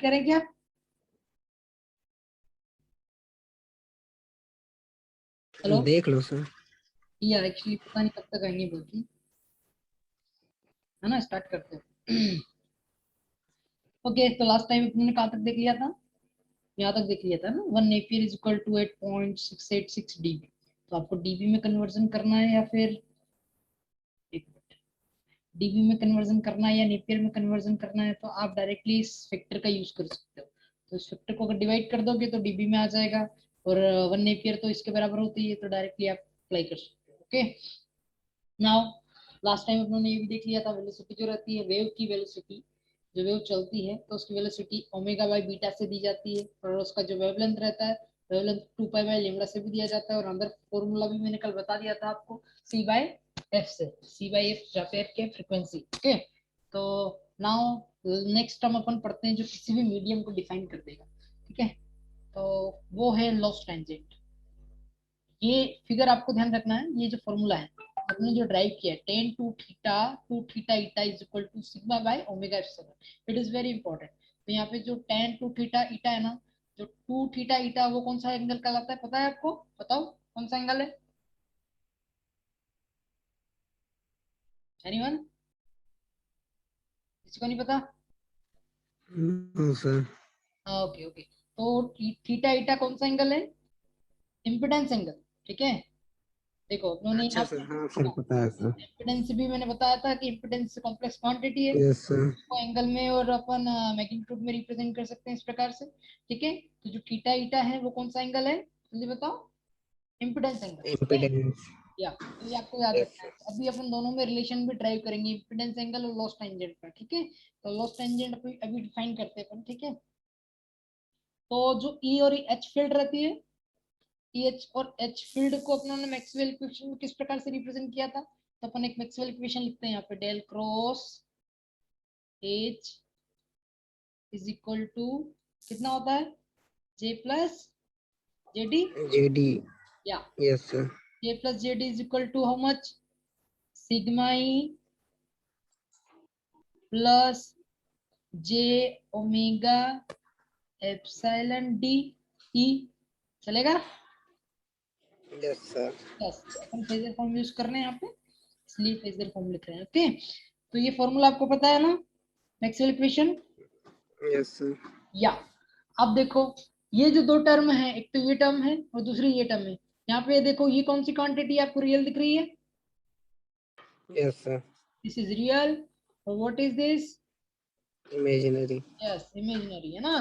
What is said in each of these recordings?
Start करें क्या? Hello, देख लो सर। यार एक्चुअली पता नहीं कब तक आएंगे बोलती है ना, स्टार्ट करते हैं। ओके, तो लास्ट टाइम अपने कहाँ तक देख लिया था? यहाँ तक देख लिया था ना, 1 Napier is equal to 8.686 dB. तो आपको डीबी में कन्वर्जन करना है या फिर डीबी में कन्वर्जन करना है या नेपियर में कन्वर्जन करना है, तो आप डायरेक्टली इस फैक्टर का यूज कर सकते हो। तो इस फैक्टर को अगर डिवाइड कर दोगे तो डीबी में आ जाएगा, और 1 नेपियर तो इसके बराबर होती है, तो डायरेक्टली आप अप्लाई कर सकते हो। ओके, नाउ लास्ट टाइम उन्होंने ये भी देख लिया था, वेलोसिटी जो रहती है, वेव की वेलोसिटी, जो वेव चलती है तो उसकी वेलोसिटी ओमेगा बाई बीटा से दी जाती है, और उसका जो वेवलेंथ रहता है, वेवलेंथ 2 पाई बाई लैम्डा से भी दिया जाता है, और अंदर फॉर्मूला भी मैंने कल बता दिया था आपको, सी बाय एफ से, सी बाय एफ जहाँ पे एफ की फ्रीक्वेंसी। ओके, तो नाउ नेक्स्ट टर्म अपन पढ़ते हैं जो किसी भी मीडियम को डिफाइन कर देगा। ठीक है, तो वो है लॉस टेंजेंट। ये फिगर आपको ध्यान रखना है, ये जो फॉर्मूला है आपने जो ड्राइव किया है, two theta eta is equal to sigma by omega epsilon, it is very important. तो यहाँ पे जो tan टू थीटा ईटा है ना, जो टू थीटा ईटा वो कौन सा एंगल कहलाता है, पता है आपको? बताओ कौन सा एंगल है? एनीवन? किसी को नहीं पता? No sir. ओके ओके, तो थीटा ईटा कौन सा एंगल है? Impedance angle. ठीक है, देखो उन्होंने अच्छा यहाँ सर, पे हाँ सर पता है सर। इम्पिडेंस भी मैंने बताया था कि इम्पिडेंस कॉम्प्लेक्स क्वांटिटी है, यस सर। को एंगल में और अपन मैग्नीट्यूड में रिप्रेजेंट कर सकते हैं इस प्रकार से। ठीक है, तो जो थीटा ईटा है वो कौन सा एंगल है, जल्दी बताओ? Impedance angle. ठीक है, इम्पिडेंस। या तो ये आपको याद यस रखना है। सर। तो अभी अपन दोनों में रिलेशन भी ड्राइव करेंगे, इम्पिडेंस एंगल और लॉस टेंजेंट का। ठीक है, तो लॉस टेंजेंट अभी अभी डिफाइन करते हैं अपन। ठीक है, तो जो ई और एच फील्ड रहती है, ई एच और एच फील्ड को अपनों ने मैक्सवेल इक्वेशन में किस प्रकार से रिप्रेजेंट किया था? तो अपन एक मैक्सवेल इक्वेशन लिखते हैं यहाँ पे, del cross H is equal to कितना होता है, जे प्लस जेडी, जेडी। या yes sir. J plus JD is equal to how much, sigma E plus J omega epsilon D E. चलेगा? Yes sir. बस अपन फेजर फॉर्म यूज कर रहे हैं यहाँ पे, इसलिए फेजर फॉर्म लिख रहे हैं। ओके, तो ये फॉर्मूला आपको पता है ना, मैक्सवेल इक्वेशन? Yes sir. या अब देखो, ये जो दो टर्म है, एक तो ये टर्म है और दूसरी ये टर्म है, यहाँ पे देखो ये कौन सी क्वांटिटी आपको रियल दिख रही है? Yes sir. This is real, और what is this? Imaginary. Yes, imaginary है ना।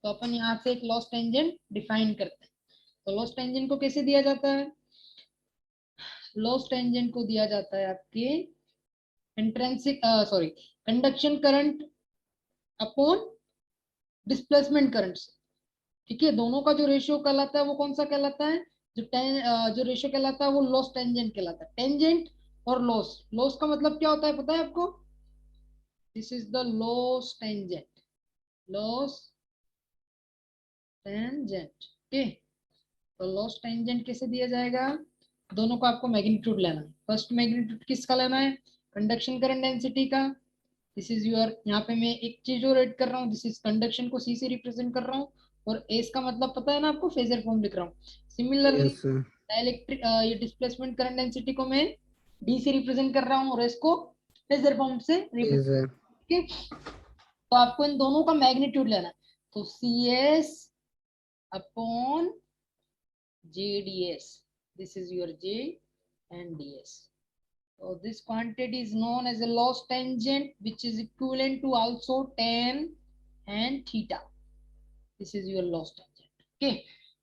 तो अपन यहाँ से एक लॉस टेंजेंट डिफाइन करते हैं। तो लॉस टेंजेंट को कैसे दिया जाता है? लॉस टेंजेंट को दिया जाता है आपके intrinsic sorry conduction current upon displacement current से। ठीक है, दोनों का जो रेशियो कहलाता है वो कौन सा कहलाता है? जो रेशियो कहलाता है वो लॉस टेंजेंट कहलाता है। टेंजेंट और लॉस, लॉस का मतलब क्या होता है पता है आपको? This is the loss tangent, loss tangent. Okay, तो लॉस टेंजेंट कैसे दिया जाएगा? दोनों को आपको मैग्नीट्यूड लेना है। फर्स्ट मैग्नीट्यूड किसका लेना है? कंडक्शन करंट डेंसिटी का। दिस इज योर, यहाँ पे मैं एक चीज और ऐड कर रहा हूँ, दिस इज कंडक्शन को सी से रिप्रेजेंट कर रहा हूँ, और एस का मतलब पता है ना आपको, फेजर फॉर्म लिख रहा हूँ। Similarly yes sir. डाइलेक्ट्रिक ये डिस्प्लेसमेंट करंट डेंसिटी को मैं डी से रिप्रेजेंट कर रहा हूँ, और एस को फेजर फॉर्म से यस रिप्रेजेंट। सर। ठीक है, तो आपको इन दोनों का मैग्नीट्यूड लेना है, तो C S upon J D S, this is your J and D S. So this quantity is known as a loss tangent, which is equivalent to also tan and theta. This is your loss tangent. Okay.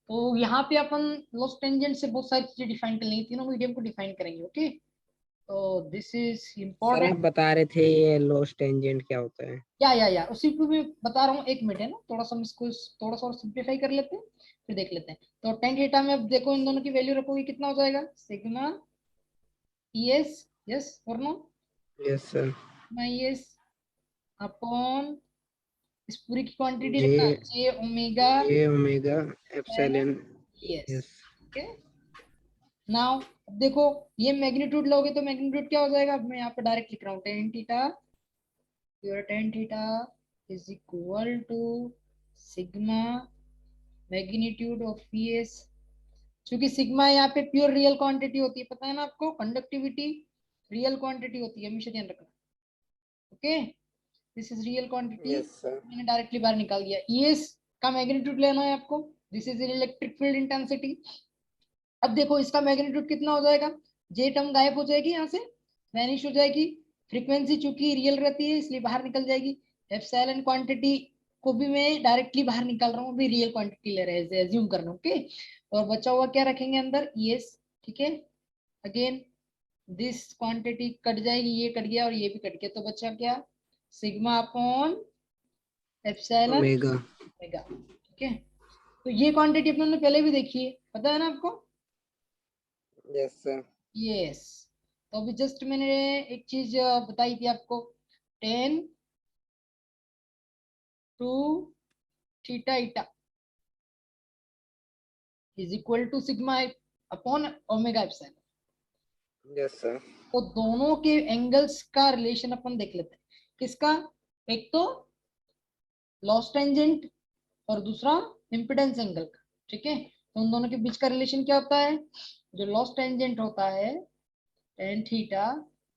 तो यहाँ पे अपन loss tangent से बहुत सारी चीजें define कर लेंगे, तीनों मीडियम को डिफाइन करेंगे। ओके, तो दिस इज सर आप इम्पोर्टेंट। बता रहे थे ये लॉस टेंजेंट क्या होता है? या उसी को मैं बता रहा हूँ, एक मिनट है ना, थोड़ा सा हम इसको थोड़ा सा और सिंप्लीफाई कर लेते हैं, फिर देख लेते हैं। तो tan थीटा में अब देखो इन दोनों की वैल्यू रखोगे कितना हो जाएगा, सिग्मा ई एस, यस और no, yes sir. Sigma E S upon इस पूरी की क्वांटिटी जे लिखना, J omega J omega epsilon. Yes. Yes. Okay, now देखो, ये मैग्नीट्यूड लोगे तो मैग्नीट्यूड क्या हो जाएगा? अब मैं यहाँ पे डायरेक्ट लिख रहा हूँ tan theta, your tan theta is equal to sigma magnitude of VS. क्योंकि सिग्मा यहाँ पे प्योर रियल क्वांटिटी होती है, पता है ना आपको, कंडक्टिविटी रियल क्वांटिटी होती है, हमेशा ध्यान रखना। Okay, this is real quantity, yes sir. मैंने डायरेक्टली बाहर निकाल दिया। ईएस का मैग्नीट्यूड लेना है आपको, this is electric field intensity. अब देखो इसका मैग्नीट्यूड कितना हो जाएगा, जे टर्म गायब हो जाएगी, यहाँ से वैनिश हो जाएगी। फ्रीक्वेंसी चूंकि रियल रहती है इसलिए बाहर निकल जाएगी। एप्सिलॉन क्वांटिटी को भी मैं डायरेक्टली बाहर निकाल रहा हूँ, अभी रियल क्वांटिटी ले रहे हैं, एज्यूम करना। ओके, और बचा हुआ क्या रखेंगे अंदर, ईएस। ठीक है, अगेन दिस क्वांटिटी कट जाएगी, ये कट गया और ये भी कट गया, तो बचा क्या, sigma upon epsilon omega. Omega. ठीक है, तो ये क्वांटिटी अपन ने पहले भी देखी है, पता है ना आपको। Yes sir. यस, तो अभी जस्ट मैंने एक चीज बताई थी आपको, tan two theta eta is equal to sigma upon omega epsilon. Yes sir. तो दोनों के एंगल्स का रिलेशन अपन देख लेते हैं, किसका, एक तो लॉस टेंजेंट और दूसरा इम्पिडेंस एंगल का। ठीक है, तो उन दोनों के बीच का रिलेशन क्या होता है, जो लॉस टेंजेंट होता है टेन थीटा,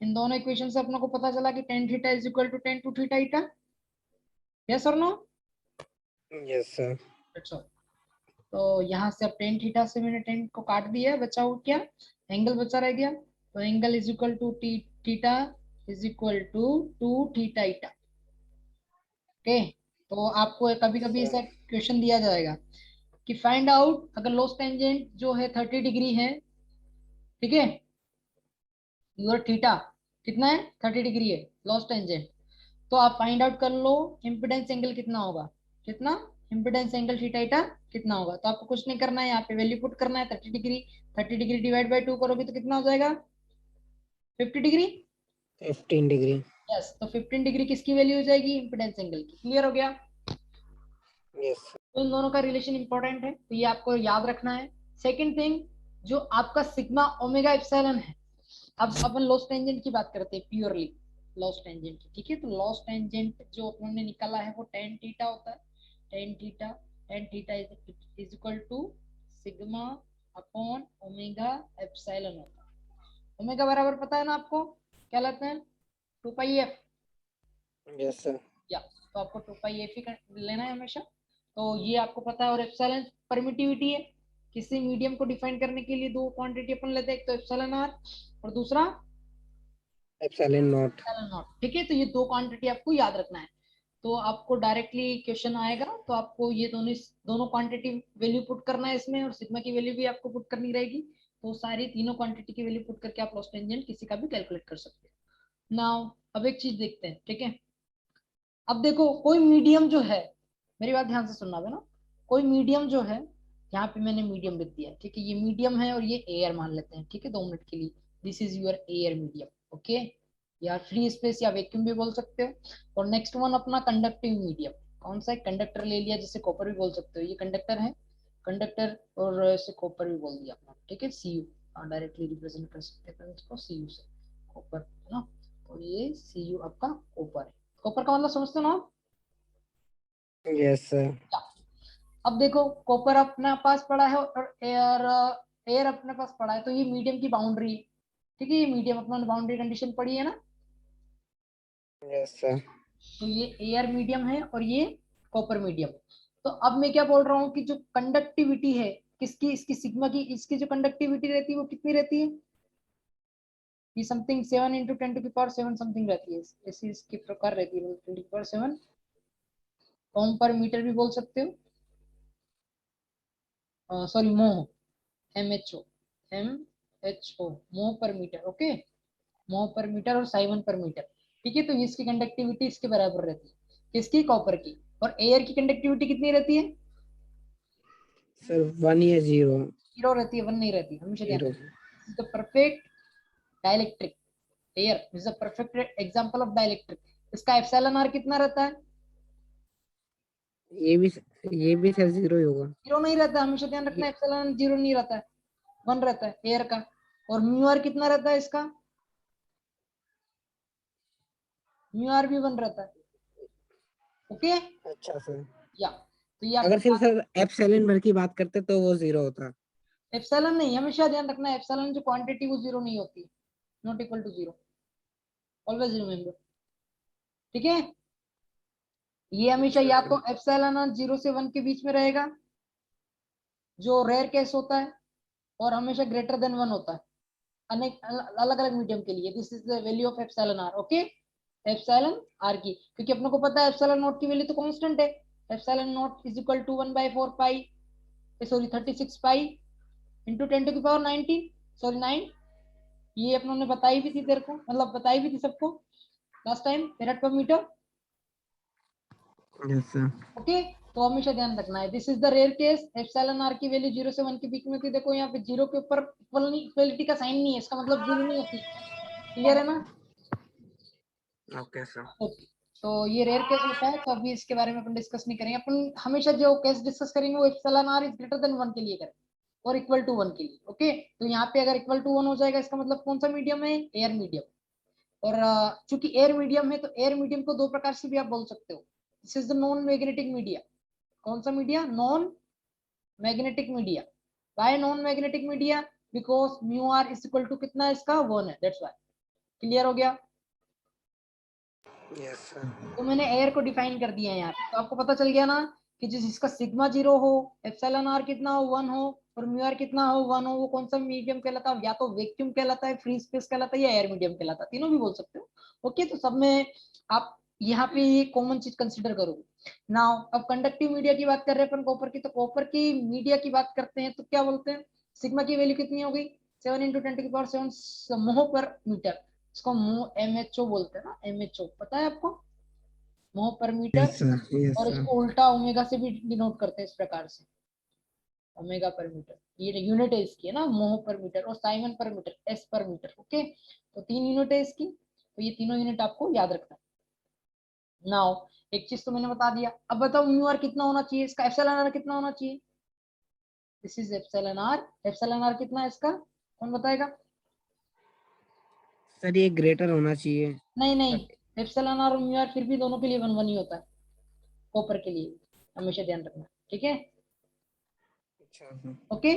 इन दोनों इक्वेशन से अपने को पता चला कि tan theta is equal to tan two theta eta. Yes और no, yes sir. That's all. तो यहाँ से अब टेन थीटा से मैंने टेन को काट दिया, बचा वो क्या, एंगल बचा रह गया, तो angle is equal to theta is equal to two theta eta. Okay, तो आपको कभी कभी सर। ऐसा क्वेश्चन दिया जाएगा कि फाइंड आउट, अगर लॉस टेंजेंट जो है 30 डिग्री है, ठीक है, योर थीटा कितना है, 30 डिग्री है लॉस टेंजेंट, तो आप फाइंड आउट कर लो इम्पिडेंस एंगल कितना होगा, कितना, इम्पिडेंस एंगल थीटा ईटा कितना होगा। तो आपको कुछ नहीं करना है, यहाँ पे वैल्यू पुट करना है 30 डिग्री, 30 डिग्री डिवाइड बाई 2 करोगे तो कितना हो जाएगा, 50 डिग्री। 15 डिग्री। यस, तो 15 डिग्री किसकी वैल्यू हो जाएगी, इम्पिडेंस एंगल की। क्लियर हो गया, यस सर। तो इन दोनों का रिलेशन इंपॉर्टेंट है, तो ये आपको याद रखना है। सेकेंड थिंग, जो आपका सिग्मा ओमेगा एप्सिलॉन है, अब अपन लॉस टेंजेंट की बात करते हैं, प्योरली लॉस टेंजेंट की। ठीक है, तो लॉस टेंजेंट जो अपन ने निकाला है वो टेन थीटा होता है, tan theta, tan theta is equal to sigma upon omega epsilon होता है। ओमेगा बराबर पता है ना आपको, क्या लेते हैं, two pi f. Yes sir. या, तो आपको टू पाई एफ ही लेना है हमेशा, तो ये आपको पता है। और एप्सिलॉन परमिटिविटी है, किसी मीडियम को डिफाइन करने के लिए दो क्वांटिटी अपन लेते हैं, एक तो एप्सिलॉन आर और दूसरा एप्सिलॉन नॉट। Epsilon not. ठीक है, तो ये दो क्वांटिटी आपको याद रखना है, तो आपको डायरेक्टली क्वेश्चन आएगा, तो आपको ये दोनों दोनों क्वांटिटी वैल्यू पुट करना है इसमें, और सिग्मा की वैल्यू भी आपको पुट करनी रहेगी। तो सारी तीनों क्वांटिटी की वैल्यू पुट करके आप लॉस टेंजेंट किसी का भी कैलकुलेट कर सकते हो। नाउ अब एक चीज देखते हैं, ठीक है। अब देखो कोई मीडियम जो है, मेरी बात ध्यान से सुनना है ना, कोई मीडियम जो है, यहाँ पे मैंने मीडियम लिख दिया, ठीक है, ये मीडियम है और ये एयर मान लेते हैं, ठीक है, 2 मिनट के लिए, this is your air medium. Okay, या फ्री स्पेस या वैक्यूम भी बोल सकते हो। और नेक्स्ट वन अपना कंडक्टिव मीडियम, कौन सा है, कंडक्टर ले लिया, जिसे कॉपर भी बोल सकते हो, ये कंडक्टर है, कंडक्टर, और इसे कॉपर भी बोल दिया अपना, ठीक है, सी यू डायरेक्टली रिप्रेजेंट कर सकते हैं इसको सी यू से, कॉपर है ना, तो ये सी यू आपका कॉपर है। कॉपर का मतलब समझते हो ना आप? Yes sir. क्या? अब देखो कॉपर अपने पास पड़ा है और एयर, एयर अपने पास पड़ा है, तो ये मीडियम की बाउंड्री है, ठीक है, ये मीडियम अपना बाउंड्री कंडीशन पड़ी है ना, यस सर। तो ये एयर मीडियम है और ये कॉपर मीडियम। तो अब मैं क्या बोल रहा हूँ कि जो कंडक्टिविटी है किसकी, इसकी सिग्मा की, इसकी जो कंडक्टिविटी रहती है वो कितनी रहती है, ये समथिंग 7 × 10⁻⁷ समथिंग रहती है, ऐसी इसके प्रकार रहती है, 10⁻⁷ ओम पर मीटर भी बोल सकते हो, सॉरी मोह, MHO, MHO मोह पर मीटर। ओके, मोह पर मीटर और साइमन पर मीटर। ठीक है, तो इसकी कंडक्टिविटी इसके बराबर रहती है, किसकी, कॉपर की। और एयर की कंडक्टिविटी कितनी रहती है, सर 1 या 0। 0 रहती है, 1 नहीं रहती, हमेशा ध्यान 0। रखना। The perfect dielectric, air is the perfect example of dielectric. इसका एप्सिलॉन आर कितना रहता है, ये भी ये भी सर 0 ही होगा। 0 नहीं रहता, हमेशा ध्यान रखना, ये एप्सिलॉन 0 नहीं रहता है, 1 रहता है एयर का। और म्यू आर कितना रहता है इसका, म्यू आर भी 1 रहता है। ओके अच्छा सर, या तो ये अगर सिर्फ आपका सर एप्सिलॉन भर की बात करते तो वो 0 होता। एप्सिलॉन नहीं, हमेशा ध्यान रखना एप्सिलॉन जो क्वांटिटी वो जीरो नहीं होती, not equal to zero, always remember, ठीक है। ये हमेशा अच्छा या सर। तो एप्सिलॉन 0 से 1 के बीच में रहेगा, जो रेयर केस होता है, और हमेशा ग्रेटर देन 1 होता है अनेक अलग अलग मीडियम के लिए। This is the value of epsilon R, okay. Epsilon R की, क्योंकि अपने को पता है एप्सिलॉन नॉट की वैल्यू तो कांस्टेंट है, epsilon not is equal to 1/4 pi, sorry 36 pi into 10⁻19, sorry 9। ये अपनों ने बताई भी थी तेरे को, मतलब बताई भी थी सबको last time, farad per meter, yes sir. Okay. तो हमेशा ध्यान रखना है, this is the rare case, epsilon R की वैल्यू 0 से 1 के बीच में थी। देखो यहाँ पे 0 के ऊपर इक्वलिटी का साइन नहीं है, इसका मतलब 0 नहीं होती, क्लियर है ना। Okay sir. ओके, तो ये रेयर केस होता है, तो अभी इसके बारे में अपन डिस्कस नहीं करेंगे। अपन हमेशा जो केस डिस्कस करेंगे वो epsilon r is greater than 1 के लिए करेंगे, और इक्वल टू 1 के लिए, ओके। तो यहाँ पे अगर इक्वल टू 1 हो जाएगा, इसका मतलब कौन सा मीडियम है, एयर मीडियम। और चूंकि एयर मीडियम है, तो एयर मीडियम को दो प्रकार से भी आप बोल सकते हो। This is the non magnetic media. कौन सा media, non magnetic media. Why non magnetic media, because mu r is equal to कितना है इसका, 1 है, दैट्स वाई। क्लियर हो गया। Yes sir. तो मैंने एयर को डिफाइन कर दिया है यहाँ पे, तो आपको पता चल गया ना कि जिस जिसका सिग्मा 0 हो, एप्सिलॉन आर कितना हो, 1 हो, और म्यू आर कितना हो, 1 हो, वो कौन सा मीडियम कहलाता है, या तो वैक्यूम कहलाता है, फ्री स्पेस कहलाता है, या एयर मीडियम कहलाता है, तीनों भी बोल सकते हो, ओके। तो सब में आप यहाँ पे ये कॉमन चीज कंसिडर करोगे। नाउ अब कंडक्टिव मीडिया की बात कर रहे हैं अपन कॉपर की, तो कॉपर की मीडिया की बात करते हैं तो क्या बोलते हैं, सिग्मा की वैल्यू कितनी हो गई, 7 × 10⁻7 मोह पर मीटर। इसको मोह MHO बोलते हैं ना, MHO पता है आपको, मोह पर मीटर। Yes sir. यस और सर। इसको उल्टा ओमेगा से भी डिनोट करते हैं इस प्रकार से, ओमेगा पर मीटर, ये यूनिट है इसकी, है ना, मोह पर मीटर, और साइमन पर मीटर, एस पर मीटर, ओके। तो 3 यूनिट है इसकी, तो ये तीनों यूनिट आपको याद रखना है। नाउ एक चीज तो मैंने बता दिया, अब बताओ म्यू आर कितना होना चाहिए इसका, एप्सिलॉन आर कितना होना चाहिए। This is epsilon r, epsilon r कितना है इसका, कौन बताएगा। सर ये ग्रेटर होना चाहिए। नहीं नहीं, बट एप्सिलॉन आर और म्यू आर फिर भी दोनों के लिए 1 1 ही होता है, कॉपर के लिए, हमेशा ध्यान रखना, ठीक है। अच्छा सर। ओके,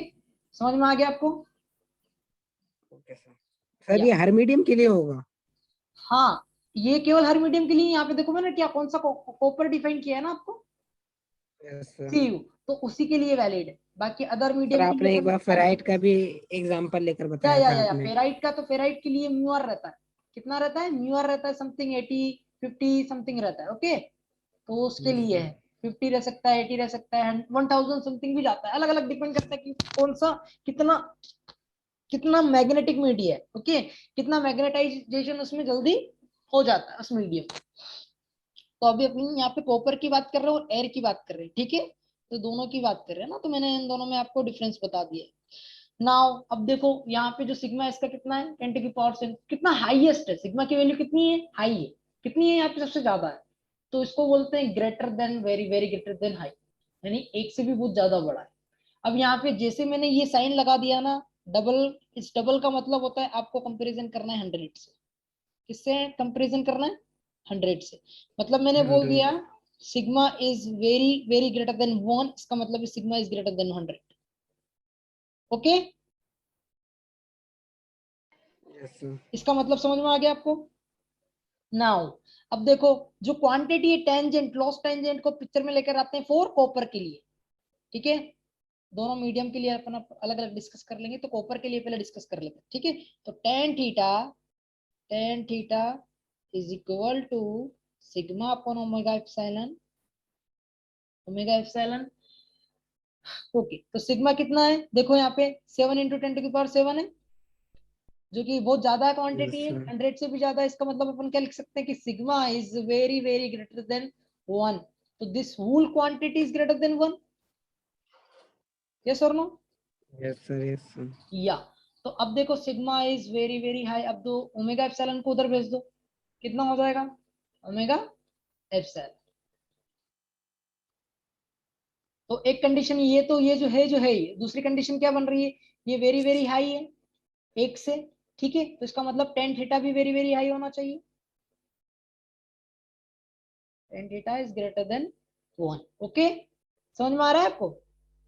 समझ में आ गया आपको। Okay sir. सर या ये हर मीडियम के लिए होगा। हाँ, ये केवल हर मीडियम के लिए, यहाँ पे देखो मैंने क्या कौन सा कॉपर डिफाइन किया है ना आपको, यस सर। CU, तो उसी के लिए वैलिड है, बाकी अदर सर मीडियम के लिए आपने एक अपन बार फेराइट का भी एग्जांपल लेकर बताया था या आपने। फेराइट का, तो फेराइट के लिए म्यू आर रहता है, कितना रहता है, म्यू आर रहता है समथिंग 80 50 समथिंग रहता है, ओके। तो उसके यस लिए सर। है 50 रह सकता है, 80 रह सकता है, 1000 समथिंग भी जाता है, अलग अलग डिपेंड करता है कि कौन सा कितना कितना मैग्नेटिक मीडिया है, ओके, कितना मैग्नेटाइजेशन उसमें जल्दी हो जाता है उस मीडियम। तो अभी अपन यहाँ पे कॉपर की बात कर रहे हैं और एयर की बात कर रहे हैं, ठीक है। तो दोनों की बात कर रहे हैं ना, तो मैंने इन दोनों में आपको डिफरेंस बता दिया है। नाउ अब देखो यहाँ पे जो सिग्मा इसका कितना है, 10 की पावर से कितना हाईएस्ट है, सिग्मा की वैल्यू कितनी है, हाई है, कितनी है यहाँ पे सबसे ज्यादा है, तो इसको बोलते हैं greater than, very very greater then high, यानी एक से भी बहुत ज्यादा बड़ा है। अब यहाँ पे जैसे मैंने ये साइन लगा दिया ना, डबल, इस डबल का मतलब होता है आपको कंपैरिजन करना है 100 से, किससे कंपैरिजन करना है, 100 से। मतलब मैंने बोल दिया 100। Sigma is very very greater than 1, इसका मतलब sigma is greater then 100, okay. Yes sir. इसका मतलब समझ में आ गया आपको। नाउ अब देखो, जो क्वांटिटी है टेंजेंट, लॉस टेंजेंट को पिक्चर में लेकर आते हैं फॉर कॉपर के लिए, ठीक है। दोनों मीडियम के लिए अपन अलग अलग डिस्कस कर लेंगे, तो कॉपर के लिए पहले डिस्कस कर लेते हैं, ठीक है। तो tan theta is equal to sigma upon omega epsilon, omega epsilon, okay. तो सिग्मा कितना है, देखो यहाँ पे 7 × 10⁻7 है, जो कि बहुत ज्यादा यस क्वांटिटी है, सर। 100 से भी ज्यादा। इसका मतलब अपन क्या लिख सकते हैं कि sigma is very very greater than 1, तो this whole quantity is greater than 1, yes और no. Yes sir. Yes sir. या तो अब देखो sigma is very very high, अब दो ओमेगा एप्सिलॉन को उधर भेज दो, कितना हो जाएगा, ओमेगा एप्सिलॉन। तो एक कंडीशन ये, तो ये जो है ये दूसरी कंडीशन क्या बन रही है, ये वेरी वेरी हाई है एक से, ठीक है। तो इसका मतलब टेन थीटा भी वेरी वेरी हाई होना चाहिए, tan theta is greater than 1। Okay, समझ में आ रहा है आपको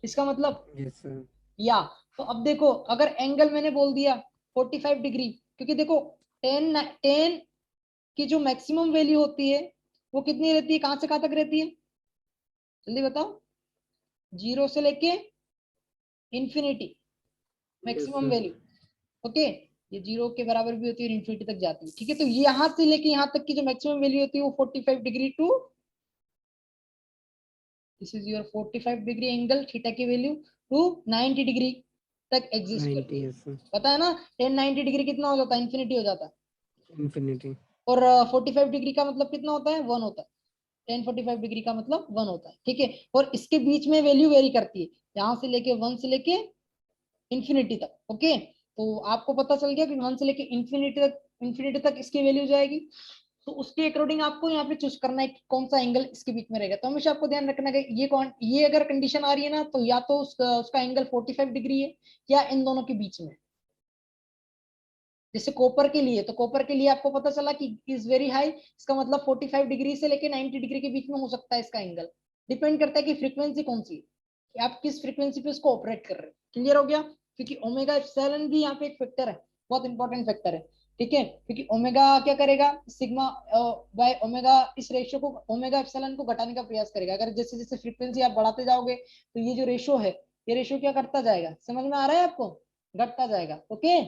इसका मतलब? Yes sir. या तो अब देखो, अगर एंगल मैंने बोल दिया 45 डिग्री, क्योंकि देखो टेन की जो मैक्सिमम वैल्यू होती है वो कितनी रहती है, कहां से कहां तक रहती है, जल्दी बताओ? 0 से लेके infinity yes maximum sir. Value. Okay, ये 0 के बराबर भी होती है और इंफिनिटी तक जाती है। ठीक है, तो यहां से लेके यहां तक की जो मैक्सिमम वैल्यू होती है वो 45 degree to, this is your 45 degree angle theta की वैल्यू टू 90 डिग्री तक एग्जिस्ट 90 करती है। Yes sir. पता है ना, 1090 डिग्री कितना हो जाता है, इंफिनिटी हो जाता है। इंफिनिटी। और 45 डिग्री का मतलब कितना होता है, 1 होता है। 1045 डिग्री का मतलब 1 होता है। ठीक है, और इसके बीच में वैल्यू वेरी करती है, यहाँ से लेके 1 से लेके इंफिनिटी तक। ओके, तो आपको पता चल गया कि 1 से लेके इंफिनिटी तक इसकी वैल्यू जाएगी। तो उसके अकॉर्डिंग आपको यहाँ पे चूज करना है कि कौन सा एंगल इसके बीच में रहेगा। तो हमेशा आपको ध्यान रखना है कि ये अगर कंडीशन आ रही है ना, तो या तो उसका एंगल 45 डिग्री है या इन दोनों के बीच में। जैसे कॉपर के लिए, तो कॉपर के लिए आपको पता चला कि इज वेरी हाई, इसका मतलब 45 डिग्री से लेके 90 डिग्री के बीच में हो सकता है इसका एंगल। डिपेंड करता है कि फ्रीक्वेंसी कौन सी है, कि आप किस फ्रीक्वेंसी पे इसको ऑपरेट कर रहे हैं। क्लियर हो गया? क्योंकि ओमेगा एप्सिलॉन भी यहाँ पे एक फैक्टर है, बहुत इंपॉर्टेंट फैक्टर है। ठीक है, क्योंकि ओमेगा क्या करेगा, सिग्मा बाय ओमेगा, इस रेशियो को ओमेगा एप्सिलॉन को घटाने का प्रयास करेगा। अगर जैसे जैसे फ्रीक्वेंसी आप बढ़ाते जाओगे तो ये जो रेशियो है, ये रेशियो क्या करता जाएगा, समझ में आ रहा है आपको, घटता जाएगा। ओके,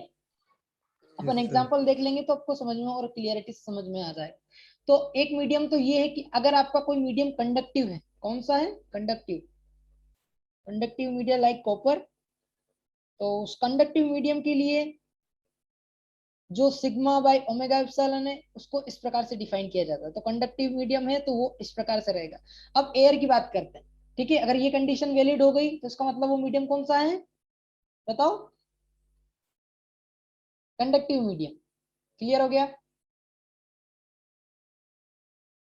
अपन यस सर। एग्जांपल देख लेंगे तो आपको समझ में और क्लियरिटी समझ में आ जाएगा। तो एक मीडियम तो ये है कि अगर आपका कोई मीडियम कंडक्टिव है, कौन सा है, conductive, conductive media like copper, तो उस कंडक्टिव मीडियम के लिए जो सिग्मा बाय ओमेगा एप्सिलॉन है उसको इस प्रकार से डिफाइन किया जाता है। तो कंडक्टिव मीडियम है तो वो इस प्रकार से रहेगा। अब एयर की बात करते हैं। ठीक है, अगर ये कंडीशन वैलिड हो गई तो इसका मतलब वो मीडियम कौन सा है, बताओ? Conductive medium. क्लियर हो गया?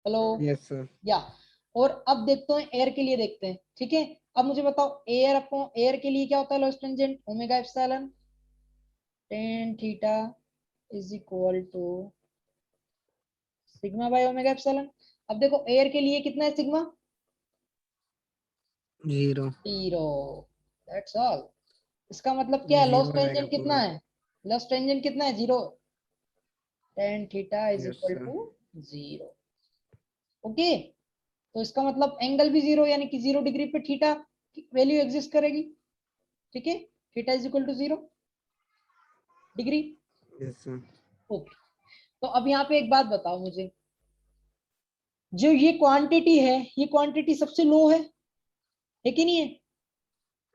हेलो? Yes sir. या और अब देखते हैं एयर के लिए, देखते हैं। ठीक है, अब मुझे बताओ एयर के लिए क्या होता है, loss tangent omega epsilon tan theta is equal to sigma by omega epsilon. अब देखो एयर के लिए कितना है सिग्मा, 0। 0। That's all. इसका मतलब क्या है, लॉस 0 रहेगा टेंजेंट कितना पूरा। है, लॉस टेंजेंट कितना है, 0। tan theta is yes equal sir. To 0। Okay, तो इसका मतलब एंगल भी 0, यानी कि 0 डिग्री पे थीटा वैल्यू एग्जिस्ट करेगी। ठीक है, theta is equal to 0 degree. Yes sir. Okay, तो अब यहाँ पे एक बात बताओ मुझे, जो ये क्वांटिटी है, ये क्वांटिटी सबसे लो है कि नहीं है?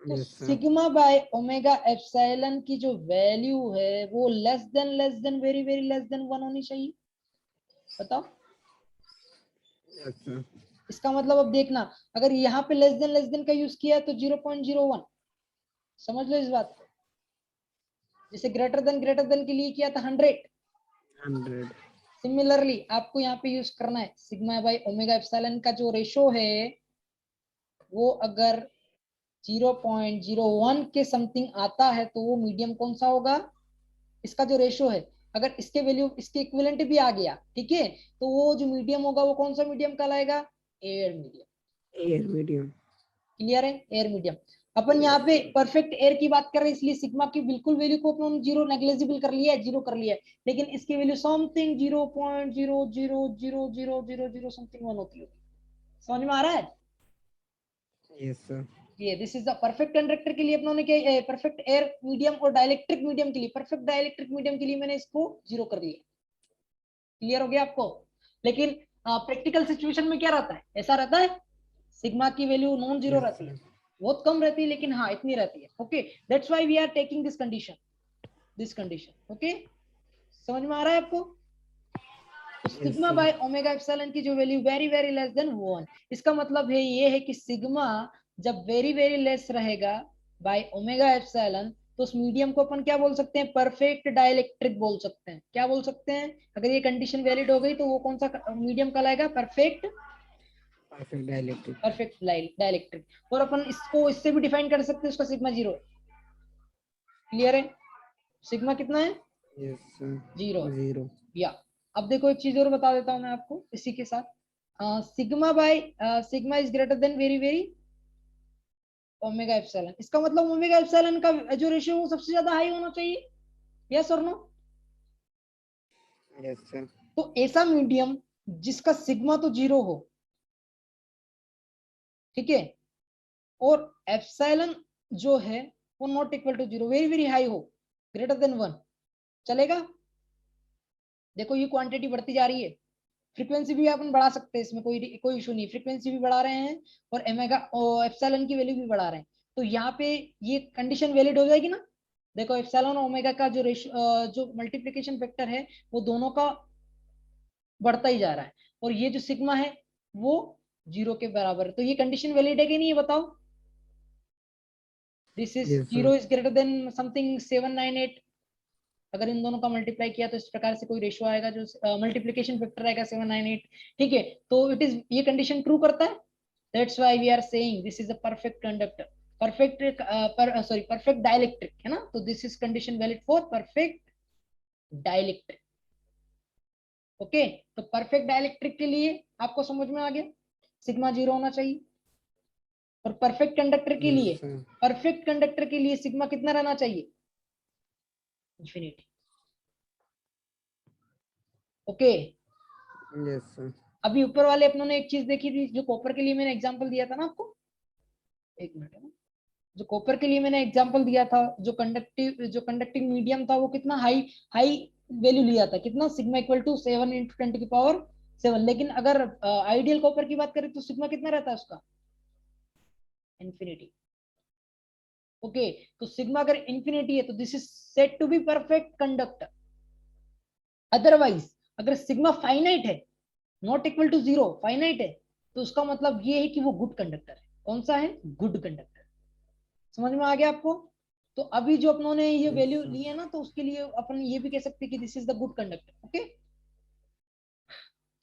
तो yes sir. Sigma by omega epsilon की जो वैल्यू है वो less than very very less than 1 होनी चाहिए। बताओ? Yes sir. इसका मतलब अब देखना, अगर यहाँ पे लेस देन का यूज किया है तो 0.01, समझ लो इस बात को। जैसे ग्रेटर देन के लिए किया था 100। 100। सिमिलरली आपको यहाँ पे यूज करना है सिग्मा बाय ओमेगा एप्सिलॉन का जो रेशो है वो अगर 0.01 के समथिंग आता है तो वो मीडियम कौन सा होगा, इसका जो रेशो है, अगर इसके वैल्यू इसके इक्विवेलेंट भी आ गया, ठीक है, तो वो जो मीडियम होगा वो कौन सा मीडियम कहलाएगा, air medium. Air medium. Clear है, एयर मीडियम। अपन यहाँ यस पे सर। परफेक्ट एयर की बात कर रहे हैं, इसलिए सिग्मा की बिल्कुल वैल्यू को अपने जीरो नेग्लेजिबल कर लिया है, जीरो कर लिया है, लेकिन इसकी वैल्यू समथिंग 0.00000 समथिंग 1 होती है। समझ में आ रहा है? Yes sir. ये this is the perfect conductor के लिए अपनों क्या, परफेक्ट एयर मीडियम और डाइलेक्ट्रिक मीडियम के लिए, परफेक्ट डाइलेक्ट्रिक मीडियम के लिए मैंने इसको 0 कर दिया। क्लियर हो गया आपको? लेकिन प्रैक्टिकल सिचुएशन में क्या रहता है, ऐसा रहता है सिग्मा की वैल्यू नॉन जीरो यस रहती है, सर। बहुत कम रहती है, लेकिन हाँ इतनी रहती है। Okay, that's why we are taking this condition. Okay, समझ में आ रहा है आपको? तो yes sigma sir. By omega epsilon की जो value very very less than 1, इसका मतलब है ये है कि सिग्मा जब वेरी वेरी लेस रहेगा बाय ओमेगा एप्सिलॉन, तो उस मीडियम को अपन क्या बोल सकते हैं, परफेक्ट डाइलेक्ट्रिक बोल सकते हैं। क्या बोल सकते हैं? अगर ये कंडीशन वैलिड हो गई तो वो कौन सा मीडियम कहलाएगा, perfect, perfect dielectric. Perfect dielectric. और अपन इसको इससे भी डिफाइन कर सकते हैं, उसका सिग्मा 0। क्लियर है? सिग्मा कितना है, यस सर। 0। 0। या अब देखो एक चीज और बता देता हूं मैं आपको इसी के साथ। Sigma by sigma is greater then very very omega epsilon. इसका मतलब ओमेगा एप्सिलॉन का जो रेशियो वो सबसे ज्यादा हाई होना चाहिए, यस और नो? Yes, sir. तो ऐसा मीडियम जिसका सिग्मा तो 0 हो, ठीक है, और एप्सिलॉन जो है वो not equal to 0, very very high हो, ग्रेटर देन 1, चलेगा? देखो ये क्वांटिटी बढ़ती जा रही है, फ्रीक्वेंसी भी अपन बढ़ा सकते हैं, इसमें कोई कोई इशू नहीं, फ्रीक्वेंसी भी बढ़ा रहे हैं और एमेगा एप्सिलॉन की वैल्यू भी बढ़ा रहे हैं, तो यहाँ पे ये कंडीशन वैलिड हो जाएगी ना। देखो एप्सिलॉन और ओमेगा का जो रेशियो जो मल्टीप्लिकेशन फैक्टर है वो दोनों का बढ़ता ही जा रहा है, और ये जो सिग्मा है वो 0 के बराबर है, तो ये कंडीशन वैलिड है कि नहीं, ये बताओ? This is Yes, sir. 0 is greater then something 798, अगर इन दोनों का मल्टीप्लाई किया तो इस प्रकार से कोई रेशियो आएगा जो मल्टीप्लिकेशन फैक्टर आएगा 798, ठीक है, तो इट इज, ये कंडीशन ट्रू करता है, that's why we are saying this is a perfect conductor, perfect sorry perfect dielectric है ना, तो this is condition valid for perfect dielectric. Okay, तो परफेक्ट डाइलेक्ट्रिक के लिए आपको समझ में आ गया, सिग्मा 0 होना चाहिए, और परफेक्ट कंडक्टर के Yes, लिए, sir. परफेक्ट कंडक्टर के लिए सिग्मा कितना रहना चाहिए? इंफिनिटी। Okay, Yes, sir. अभी ऊपर वाले अपनों ने एक चीज देखी थी, जो कॉपर के लिए मैंने एग्जांपल दिया था ना आपको, एक मिनट है ना, जो कॉपर के लिए मैंने एग्जांपल दिया था, जो कंडक्टिंग मीडियम था वो कितना हाई हाई वैल्यू लिया था, कितना, सिग्मा इक्वल टू 7 इंटू 10 की पावर 7, लेकिन अगर आइडियल कॉपर की बात करें तो सिग्मा कितना रहता है उसका? इंफिनिटी। ओके, तो सिग्मा अगर इंफिनिटी है तो this is said to be perfect conductor. Otherwise अगर सिग्मा फाइनाइट है, नॉट इक्वल टू 0, फाइनाइट है, तो उसका मतलब ये है कि वो गुड कंडक्टर है। कौन सा है? Good conductor. समझ में आ गया आपको? तो अभी जो अपनों ने ये Yes, वैल्यू sir. ली है ना, तो उसके लिए अपन ये भी कह सकते हैं कि this is the good conductor. Okay,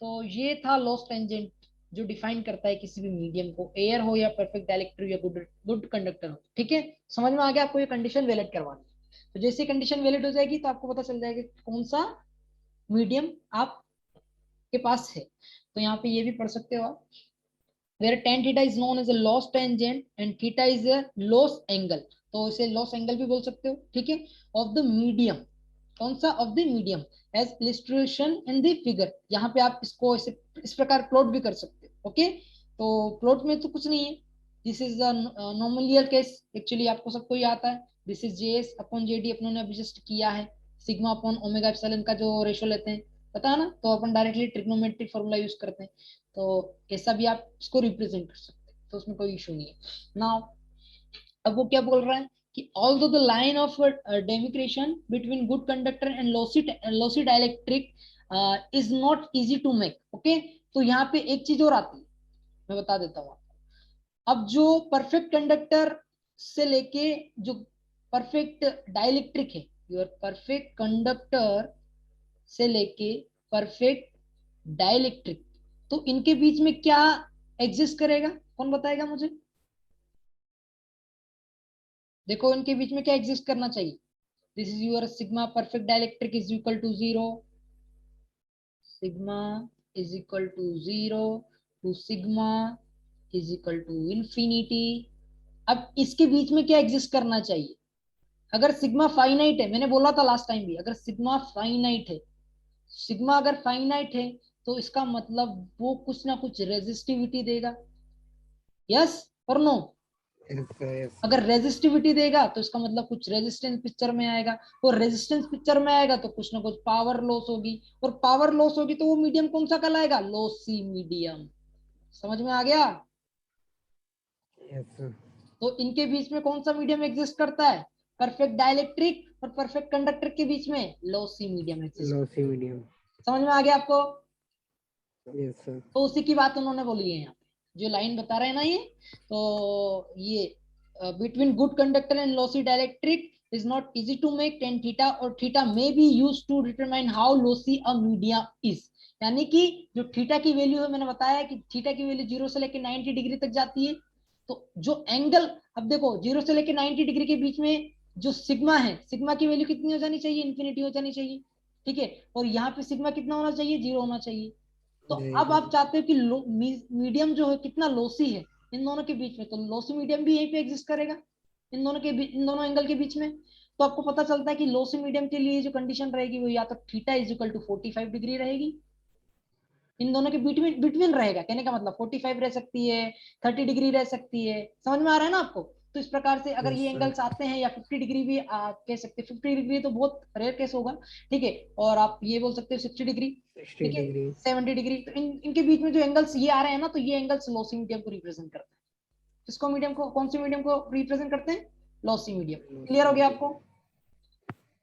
तो ये था लॉस टेंजेंट, जो डिफाइन करता है किसी भी मीडियम को, एयर हो या परफेक्ट डाइलेक्ट्रिक हो या गुड गुड कंडक्टर हो। ठीक है, समझ में आ गया आपको? ये कंडीशन वैलिड करवानी है, तो जैसे कंडीशन वैलिड हो जाएगी तो आपको पता चल जाएगा कि कौन सा मीडियम आपके पास है। तो यहाँ पे ये भी पढ़ सकते हो आप, where tan theta is known as a loss tangent and theta is a loss angle, तो इसे लॉस एंगल भी बोल सकते हो, ठीक है, ऑफ द मीडियम। कौन सा? Of the medium, as illustration in the figure. यहाँ पे आप इसको इस प्रकार प्लॉट भी कर सकते हो। ओके, तो प्लॉट में तो कुछ नहीं है, दिस इज नॉर्मलियर केस, एक्चुअली आपको सबको ही आता है, this is JS upon JD, अपनों ने अभी जस्ट किया है, सिग्मा अपॉन ओमेगा एप्सिलॉन का जो रेशियो लेते हैं, पता है ना, तो अपन डायरेक्टली ट्रिग्नोमेट्रिक फॉर्मूला यूज करते हैं, तो ऐसा भी आप इसको रिप्रेजेंट कर सकते हैं, तो उसमें कोई इशू नहीं है। नाउ अब वो क्या बोल रहा है कि although the line of demarcation between good conductor and lossy dielectric is not easy to make. Okay, तो यहाँ पे एक चीज और आती है, मैं बता देता हूँ आपको। अब जो परफेक्ट कंडक्टर से लेके जो परफेक्ट डाइलेक्ट्रिक है, योर परफेक्ट कंडक्टर से लेके परफेक्ट डाइलेक्ट्रिक, तो इनके बीच में क्या एग्जिस्ट करेगा? कौन बताएगा मुझे? देखो इनके बीच में क्या एग्जिस्ट करना चाहिए? This is your sigma perfect dielectric is equal to 0, sigma is equal to 0 to sigma is equal to infinity. अब इसके बीच में क्या एग्जिस्ट करना चाहिए? अगर सिग्मा फाइनाइट है, मैंने बोला था लास्ट टाइम भी, अगर सिग्मा फाइनाइट है, सिग्मा अगर फाइनाइट है तो इसका मतलब वो कुछ ना कुछ रेजिस्टिविटी देगा, यस और no? Yes, sir. Yes, sir. अगर रेजिस्टिविटी देगा तो इसका मतलब कुछ रेजिस्टेंस पिक्चर में आएगा, और रेजिस्टेंस पिक्चर में आएगा तो कुछ ना कुछ पावर लॉस होगी, और पावर लॉस होगी तो वो मीडियम कौन सा कहलाएगा? Lossy medium. समझ में आ गया? Yes, sir. तो इनके बीच में कौन सा मीडियम एग्जिस्ट करता है? परफेक्ट डाइलेक्ट्रिक और परफेक्ट कंडक्टर के बीच में lossy medium exist. Lossy medium. समझ में आ गया आपको? Yes, sir. तो उसी की बात उन्होंने बोली है यहाँ पे, जो लाइन बता रहे हैं ना ये, तो ये between good conductor and lossy dielectric is not easy to make tan theta, और theta may be use to determine how lossy a media is. यानी कि जो थीटा की वैल्यू है, मैंने बताया कि थीटा की वैल्यू 0 से लेकर 90 डिग्री तक जाती है, तो जो एंगल, अब देखो 0 से लेकर 90 डिग्री के बीच में जो सिग्मा है, सिग्मा की वैल्यू कितनी हो जानी चाहिए? इंफिनिटी हो जानी चाहिए, ठीक है, और यहाँ पे सिग्मा कितना होना चाहिए? 0 होना चाहिए। तो अब आप चाहते हो कि मीडियम जो है कितना लॉसी है इन दोनों के बीच में, तो लॉसी मीडियम भी यहीं पे एग्जिस्ट करेगा इन दोनों के इन दोनों एंगल के बीच में। तो आपको पता चलता है कि लॉसी मीडियम के लिए जो कंडीशन रहेगी वो या तो theta is equal to 45 degree रहेगी, इन दोनों के बिटवीन बिटवीन रहेगा, कहने का मतलब 45 रह सकती है, 30 डिग्री रह सकती है, समझ में आ रहा है ना आपको। तो इस प्रकार से अगर Yes, ये sir. एंगल्स आते हैं, या 50 डिग्री भी कह सकते हैं, 50 डिग्री तो बहुत रेयर केस होगा, ठीक है, और आप ये बोल सकते हो 60 डिग्री, 60 ठीक है, degree. 70 डिग्री, तो इनके बीच में जो एंगल्स ये आ रहे हैं ना, तो ये एंगल्स लॉसी मीडियम को रिप्रेजेंट करते हैं। किसको मीडियम को, कौन से मीडियम को रिप्रेजेंट करते हैं? Lossy medium. क्लियर हो गया आपको?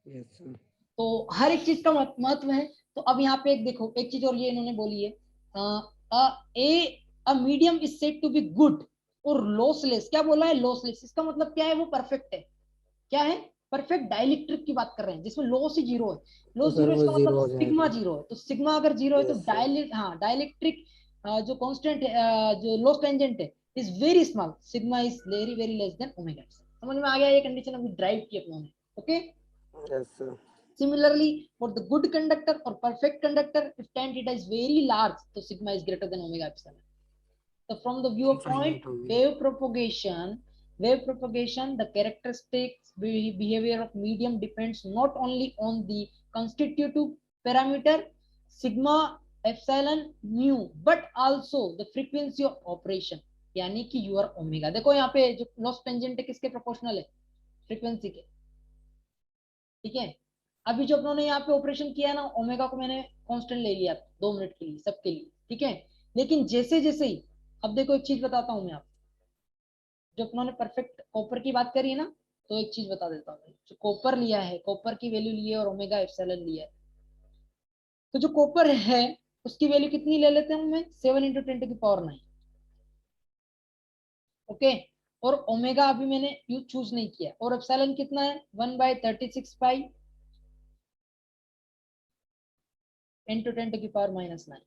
Yes, sir. तो हर एक चीज का महत्व है। तो अब यहाँ पे एक देखो, एक चीज और ये इन्होंने बोली है, a medium is said to be good और लॉसलेस। क्या बोला है? लॉसलेस। इसका मतलब क्या है? वो परफेक्ट है। क्या है? परफेक्ट डाइलेक्ट्रिक की बात कर रहे हैं, जिसमें लॉस ही जीरो है। तो लॉस सर जीरो, वो इसका जीरो मतलब हो सिग्मा जाएगा. जीरो है। तो सिग्मा अगर जीरो है तो Yes, sir. हाँ डाइलेक्ट्रिक जो कांस्टेंट जो लॉस टेंजेंट है is very small, sigma is very very less than omega. समझ में आ गया? ये कंडीशन अभी ड्राइव की अपनों ने। Okay. Yes, sir. Similarly, for the good conductor or perfect conductor, if tan theta is very large, so sigma is greater than omega epsilon. So from the viewpoint Infinite हो गया. wave propagation, the characteristics behavior of medium depends not only on the constitutive parameter sigma, epsilon, mu, but also the frequency of operation, यानी कि your omega। देखो यहाँ पे जो loss tangent है किसके प्रोपोर्शनल है? फ्रीक्वेंसी के। ठीक है। अभी जो अपनों ने यहाँ पे ऑपरेशन किया है ना, ओमेगा को मैंने कांस्टेंट ले लिया 2 मिनट के लिए सबके लिए, ठीक है। लेकिन जैसे जैसे ही, अब देखो एक चीज बताता हूँ मैं आपको, जो अपनों ने परफेक्ट कॉपर की बात करी है ना, तो एक चीज बता देता हूँ। जो कॉपर लिया है, कॉपर की वैल्यू ली है और ओमेगा एप्सिलॉन लिया है, तो जो कॉपर है उसकी वैल्यू कितनी ले लेते हैं मैं? 7 × 10⁹ ओके। और ओमेगा अभी मैंने यू चूज नहीं किया, और एप्सिलॉन कितना है? 1/36 पाई × 10⁻⁹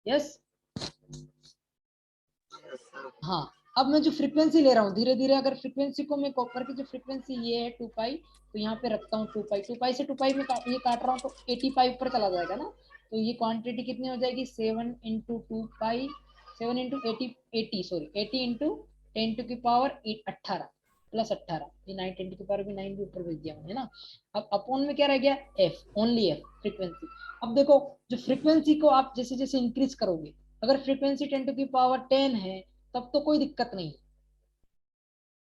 यस। Yes, sir. हाँ। अब मैं जो फ्रीक्वेंसी ले रहा हूँ, धीरे धीरे अगर फ्रीक्वेंसी को मैं, कॉपर की जो फ्रीक्वेंसी ये है 2 पाई, तो यहाँ पे रखता हूँ 2 पाई, 2 पाई से 2 पाई में ये काट रहा हूँ तो 85 पर चला जाएगा ना। तो ये क्वांटिटी कितनी हो जाएगी? 7 × 2 पाई, 7 × 80, सॉरी 80 × 10⁻18 प्लस 18, ये 9 10⁻, भी 9 भी ऊपर भेज दिया मैंने ना। अब अपॉन में क्या रह गया? F, only F frequency. अब देखो, जो फ्रीक्वेंसी को आप जैसे जैसे इंक्रीज करोगे, अगर फ्रीक्वेंसी 10⁻10 है तब तो कोई दिक्कत नहीं,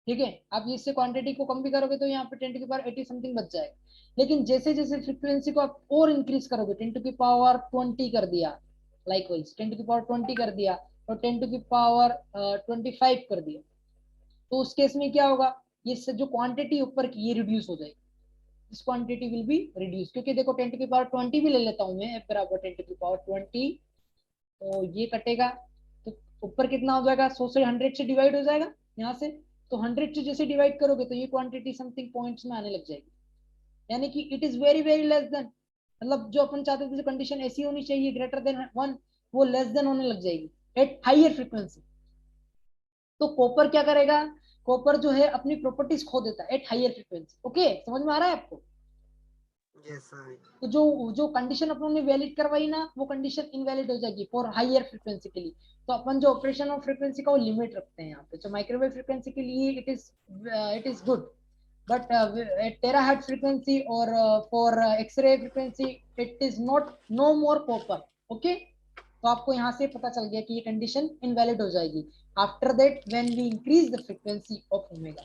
ठीक है। आप इससे क्वांटिटी को कम भी करोगे तो यहाँ पे 10⁻80 समथिंग बच जाएगा। लेकिन जैसे जैसे फ्रीक्वेंसी को आप और इंक्रीज करोगे, 10⁻20 कर दिया, लाइकवाइज 10⁻20 कर दिया, और 10⁻25 कर दिया, तो उस केस में क्या होगा? ये जो क्वांटिटी ऊपर की ये रिड्यूस हो जाएगी, this quantity will be reduce. क्योंकि देखो 10⁻20 भी ले लेता हूँ मैं, F बराबर 10⁻20, तो ये कटेगा, तो ऊपर कितना हो जाएगा? 100 से 100 से डिवाइड हो जाएगा यहाँ से, तो 100 से जैसे डिवाइड करोगे तो ये क्वांटिटी समथिंग पॉइंट्स में आने लग जाएगी, यानी कि it is very very less then, मतलब जो अपन चाहते थे जो कंडीशन ऐसी होनी चाहिए ग्रेटर देन 1, वो लेस देन होने लग जाएगी एट हाइयर फ्रीक्वेंसी। तो कॉपर क्या करेगा? कॉपर जो है अपनी प्रॉपर्टीज खो देता है एट हाइयर फ्रीक्वेंसी। ओके, समझ में आ रहा है आपको? Yes, sir. तो जो जो कंडीशन अपन ने वैलिड करवाई ना, वो कंडीशन इनवैलिड हो जाएगी फॉर हायर फ्रीक्वेंसी के लिए। तो अपन जो ऑपरेशन ऑफ फ्रीक्वेंसी का वो लिमिट रखते हैं यहाँ पे। तो माइक्रोवेव फ्रीक्वेंसी के लिए it is good, but terahertz frequency और for x-ray frequency it is not, no more copper. Okay. तो आपको यहाँ से पता चल गया कि ये कंडीशन इनवैलिड हो जाएगी after that when we increase the frequency of omega.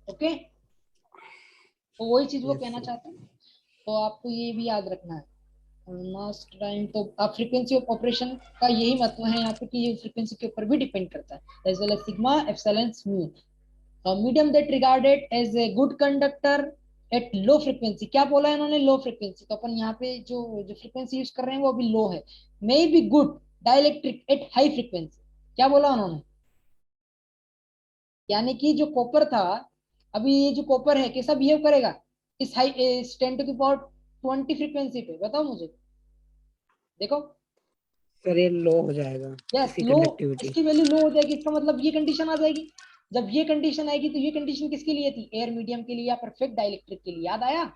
Okay. तो वही चीज वो Yes, कहना sir. चाहते हैं, तो आपको ये भी याद रखना है। लास्ट टाइम तो आप फ्रीक्वेंसी ऑफ ऑपरेशन का यही महत्व है यहाँ पे कि ये फ्रीक्वेंसी के ऊपर भी डिपेंड करता है, as well as sigma epsilon mu. Medium that regarded as a good conductor at low frequency. क्या बोला है इन्होंने? Low frequency. तो अपन यहाँ पे जो जो फ्रीक्वेंसी यूज कर रहे हैं वो अभी लो है। May be good dielectric eight high frequency. क्या बोला उन्होंने? यानी कि जो कॉपर था, अभी ये जो कॉपर है कैसा बिहेव करेगा इस हाई, इस 10⁻20 फ्रीक्वेंसी पे? बताओ मुझे। देखो, सर ये लो हो जाएगा. यस इसकी लो, कंडक्टिविटी. इसकी वैल्यू लो हो जाएगी। इसका मतलब ये कंडीशन आ जाएगी। जब ये कंडीशन आएगी तो ये कंडीशन किसके लिए थी? एयर मीडियम के लिए या परफेक्ट डाइलेक्ट्रिक के लिए? याद आया?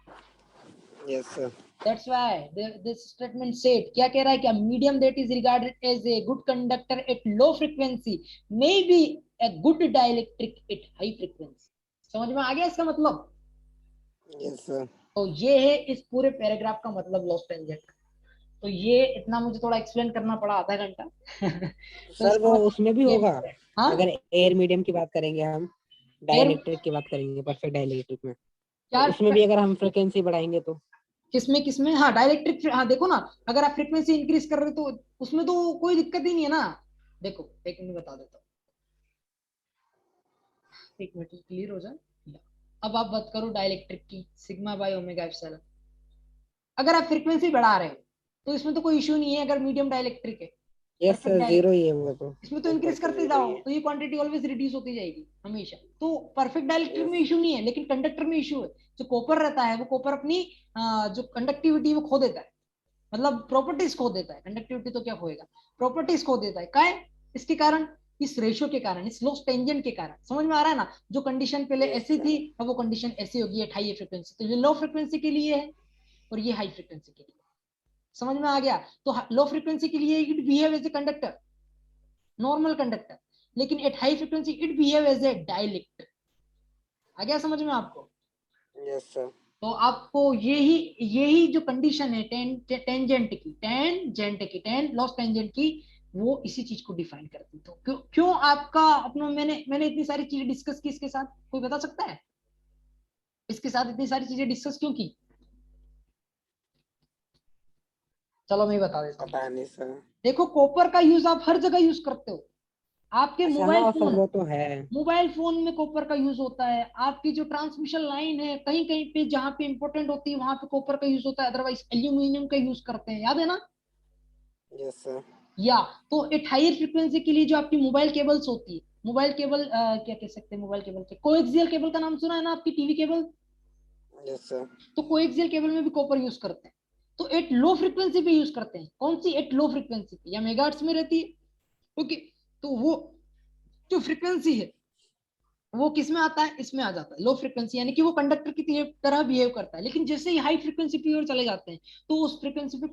Yes, sir. That's why this statement said, क्या कह रहा है, क्या medium that is regarded as a good conductor at low frequency may be a good dielectric at high frequency. समझ में आ गया इसका मतलब? Yes, sir. तो ये है इस पूरे पैराग्राफ का मतलब लॉस टेंजेंट। तो ये इतना मुझे थोड़ा एक्सप्लेन करना पड़ा, आधा घंटा। तो सर इसका वो मतलब उसमें भी ये होगा, हाँ, अगर एयर मीडियम की बात करेंगे हम, एयर डाइलेक्ट्रिक की बात करेंगे, परफेक्ट डाइलेक्ट्रिक में, तो क्या उसमें भी अगर हम फ्रिक्वेंसी बढ़ाएंगे तो किसमें किसमें, हाँ डायरेक्ट्रिक, हाँ देखो ना, अगर आप फ्रीक्वेंसी इंक्रीज कर रहे हो तो उसमें तो कोई दिक्कत ही नहीं है ना। देखो एक मिनट बता देता हूँ, एक मिनट क्लियर हो जाए। अब आप बात करो डाइलेक्ट्रिक की, सिग्मा बाय ओमेगा एप्सिलॉन। अगर आप फ्रीक्वेंसी बढ़ा रहे हो तो इसमें तो कोई इश्यू नहीं है, अगर मीडियम डाइलेक्ट्रिक है, yes perfect sir, zero dielectric, ही है वो तो, इसमें तो एक इंक्रीज परसेंट करते जीरो जाओ ही है। तो ये क्वांटिटी ऑलवेज रिड्यूस होती जाएगी हमेशा। तो परफेक्ट डाइलेक्ट्रिक में यस इशू नहीं है, लेकिन कंडक्टर में इशू है। जो कॉपर रहता है वो कॉपर अपनी जो कंडक्टिविटी वो खो देता है, मतलब प्रॉपर्टीज खो देता है। कंडक्टिविटी तो क्या खोएगा, प्रॉपर्टीज खो देता है। क्या है इसके कारण, इस रेशियो के कारण, इस लॉस टेंजेंट के कारण। समझ में आ रहा है ना? जो कंडीशन पहले यस ऐसी सर। थी अब वो कंडीशन ऐसी होगी एट हाई फ्रीक्वेंसी। तो ये लो फ्रीक्वेंसी के लिए है और ये हाई फ्रीक्वेंसी के लिए। समझ में आ गया? तो लो फ्रीक्वेंसी के लिए it behave as a conductor, normal conductor, लेकिन at high frequency it behave as a dielectric. आ गया समझ में आपको? Yes sir. तो आपको यही जो कंडीशन है टेन लॉस टेंजेंट की, वो इसी चीज को डिफाइन करती है। तो क्यों आपका अपना, मैंने इतनी सारी चीजें डिस्कस की इसके साथ, कोई बता सकता है इसके साथ इतनी सारी चीजें डिस्कस क्यों की? चलो मैं बता देता हूँ। पता नहीं सर। देखो कॉपर का यूज आप हर जगह यूज करते हो। आपके अच्छा हाँ सर, वो तो है। मोबाइल फोन में कॉपर का यूज होता है। आपकी जो ट्रांसमिशन लाइन है कहीं कहीं पे जहां पे इंपॉर्टेंट होती है वहां पे कॉपर का यूज होता है, अदरवाइज एल्यूमिनियम का यूज करते हैं, याद है ना? Yes sir. या तो एक हायर फ्रीक्वेंसी के लिए जो आपकी मोबाइल केबल्स होती है, मोबाइल केबल क्या कह सकते हैं, मोबाइल केबल के कोएक्सियल केबल का नाम सुना है ना, आपकी टीवी केबल? Yes sir. तो कोएक्सियल केबल में भी कॉपर यूज करते हैं। तो एट लो फ्रीक्वेंसी पे यूज करते हैं। कौन सी? एट लो फ्रीक्वेंसी पे या मेगाहर्ट्ज में रहती है। ओके, तो वो जो फ्रीक्वेंसी है वो किस में आता है, इसमें आ जाता है लो फ्रीक्वेंसी, यानी कि वो कंडक्टर की तरह बिहेव करता है। लेकिन जैसे ही हाई फ्रीक्वेंसी पे और चले जाते हैं तो उस फ्रीक्वेंसी पे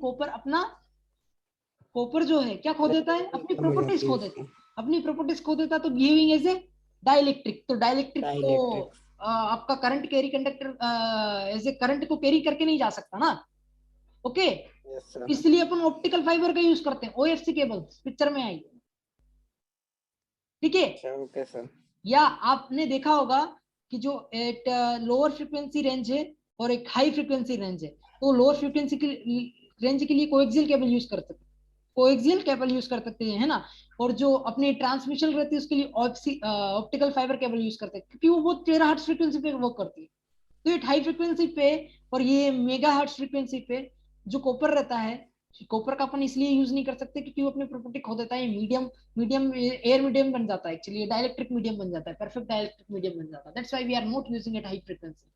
कॉपर जो है क्या खो देता है, फ्लेक्सिबिलिटी अपनी कम हो प्रॉपर्टीज जाती है खो देता उसकी। है। अपनी प्रॉपर्टीज खो देता है तो बिहेविंग एज ए डाइलेक्ट्रिक। तो डाइलेक्ट्रिक तो डाइलेक्ट्रिक्स। आपका current carry conductor as a current को कैरी करके नहीं जा सकता ना। Okay, yes sir. इसलिए अपन ऑप्टिकल फाइबर का यूज करते हैं, ओएफसी केबल पिक्चर में आई, ठीक है? अच्छा ओके सर। या आपने देखा होगा कि जो एक लोअर फ्रीक्वेंसी रेंज है और एक हाई फ्रीक्वेंसी रेंज है, तो लोअर फ्रीक्वेंसी की रेंज के लिए कोएक्सियल केबल यूज कर सकते हैं, कोएक्सियल केबल यूज कर सकते हैं, है ना? और जो अपनी ट्रांसमिशन रहती है उसके लिए ऑप्टिकल फाइबर केबल यूज करते हैं, क्योंकि वो बहुत 13 हर्ट्ज फ्रीक्वेंसी पे वर्क करती है। तो ये हाई फ्रीक्वेंसी पे और ये मेगा हर्ट्ज फ्रीक्वेंसी पे जो कॉपर रहता है, कॉपर का अपन इसलिए यूज नहीं कर सकते क्योंकि वो अपनी प्रॉपर्टी खो देता है। मीडियम एयर मीडियम बन जाता है, एक्चुअली डाइलेक्ट्रिक मीडियम बन जाता है, परफेक्ट डाइलेक्ट्रिक मीडियम बन जाता है। That's why we are not using at high frequency.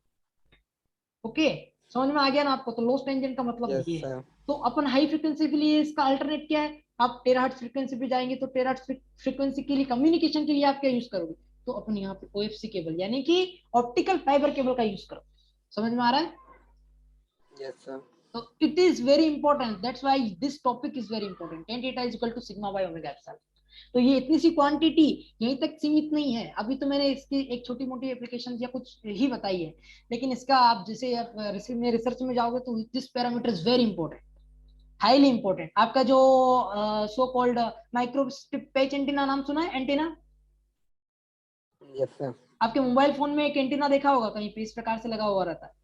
Okay, समझ में आ गया ना आपको? तो लॉस टेंजेंट का मतलब यस ये है। सर। तो अपन हाई फ्रीक्वेंसी के लिए इसका अल्टरनेट क्या है, आप टेराहर्ट्ज फ्रीक्वेंसी पे जाएंगे तो टेराहर्ट्ज फ्रीक्वेंसी के लिए कम्युनिकेशन के लिए आप क्या यूज करोगे, तो अपन यहाँ पे ओएफसी केबल यानी कि ऑप्टिकल फाइबर केबल का यूज करो। समझ में आ रहा है? Yes sir. So it is very important. That's why this topic is very important. Tan theta is equal to sigma by omega epsilon. तो ये इतनी सी क्वांटिटी यहीं तक सीमित नहीं है। अभी तो मैंने इसकी एक छोटी मोटी एप्लीकेशन या कुछ ही बताई है, लेकिन इसका आप जैसे आप रिसर्च में जाओगे तो this parameter is very important, highly important. आपका जो so called microstrip patch antenna नाम सुना है? Antenna yes sir. आपके मोबाइल फोन में एक एंटीना देखा होगा कहीं पे इस प्रकार से लगा हुआ रहता है।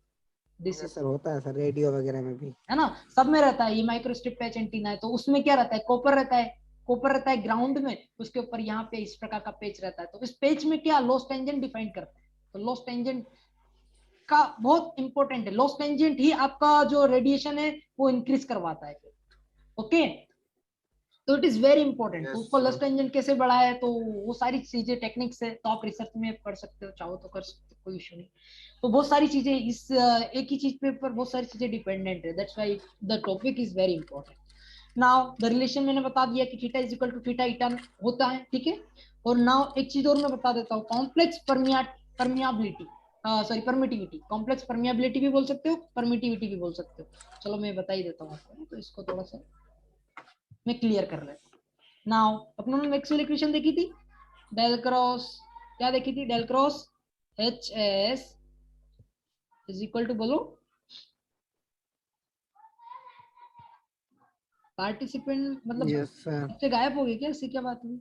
दिस यस इज, सर, होता है सर, रेडियो वगैरह में भी। है ना, सब में रहता है। ये माइक्रोस्ट्रिप पैच एंटीना है तो उसमें क्या रहता है, कॉपर रहता है। कॉपर रहता है ग्राउंड में, उसके ऊपर यहाँ पे इस प्रकार का पेच रहता है। तो इस पेच में क्या लॉस टेंजेंट डिफाइन करता है। तो लॉस टेंजेंट का बहुत इंपॉर्टेंट है। लॉस टेंजेंट ही आपका जो रेडिएशन है वो इंक्रीज करवाता है फिर। ओके, तो इट इज वेरी इंपॉर्टेंट। तो यस उसको लॉस सर। टेंजेंट कैसे बढ़ाया है, तो वो सारी चीजें टेक्निक्स है, तो आप रिसर्च में पढ़ सकते हो, चाहो तो कर सकते हो, कोई इशू नहीं। तो बहुत सारी चीजें इस एक ही चीज पे ऊपर बहुत सारी चीजें डिपेंडेंट है। That's why the topic is very important. Now the relation मैंने बता दिया कि theta is equal to theta eta होता है, ठीक है? और नाउ एक चीज और मैं बता देता हूँ, complex permeability. Sorry permittivity, complex permeability भी बोल सकते हो, परमिटिविटी भी बोल सकते हो। चलो मैं बता ही देता हूँ आपको, तो इसको थोड़ा सा मैं क्लियर कर लेता हूँ। नाउ अपनों ने मैक्सवेल इक्वेशन देखी थी, डेल क्रॉस, क्या देखी थी, del cross h s is equal to, बोलो पार्टिसिपेंट, मतलब यस सर। बच्चे गायब हो गए क्या, इससे क्या बात हुई?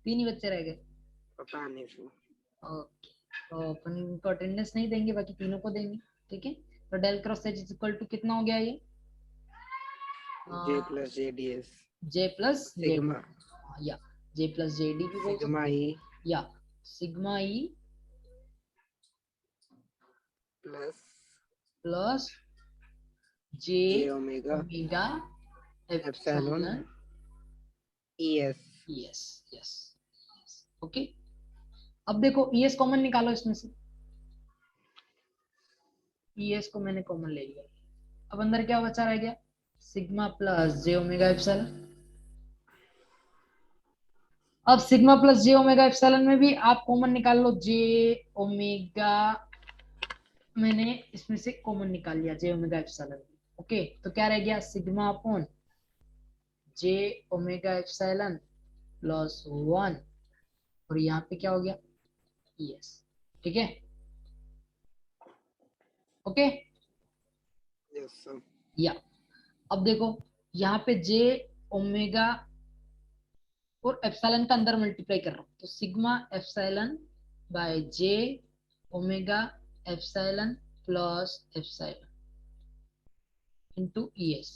तीन ही बच्चे रह गए। पता नहीं सर। ओके, तो अपन इनको अटेंडेंस नहीं देंगे, बाकी तीनों को देंगे, ठीक है। तो del cross H is equal to कितना हो गया ये, j plus j D s j plus j, sigma या जे प्लस जे डी भी बोल सकते सिग्मा ई हो, या sigma E plus plus J J omega omega epsilon epsilon E S. Yes yes, okay. अब देखो ईएस कॉमन निकालो इसमें से, ईएस को मैंने कॉमन ले लिया, अब अंदर क्या बचा रह गया, sigma plus J omega epsilon. अब sigma plus J omega epsilon में भी आप कॉमन निकाल लो, जे ओमेगा, मैंने इसमें से कॉमन निकाल लिया जे ओमेगा एप्सिलॉन, ओके। तो क्या रह गया, सिग्मा अपॉन जे ओमेगा एप्सिलॉन प्लस 1, और यहाँ पे क्या हो गया, यस, ठीक है, ओके। Yes sir. या अब देखो यहाँ पे जे ओमेगा और एप्सिलॉन का अंदर मल्टीप्लाई कर रहा हूँ, तो sigma epsilon by j omega epsilon plus epsilon into ES.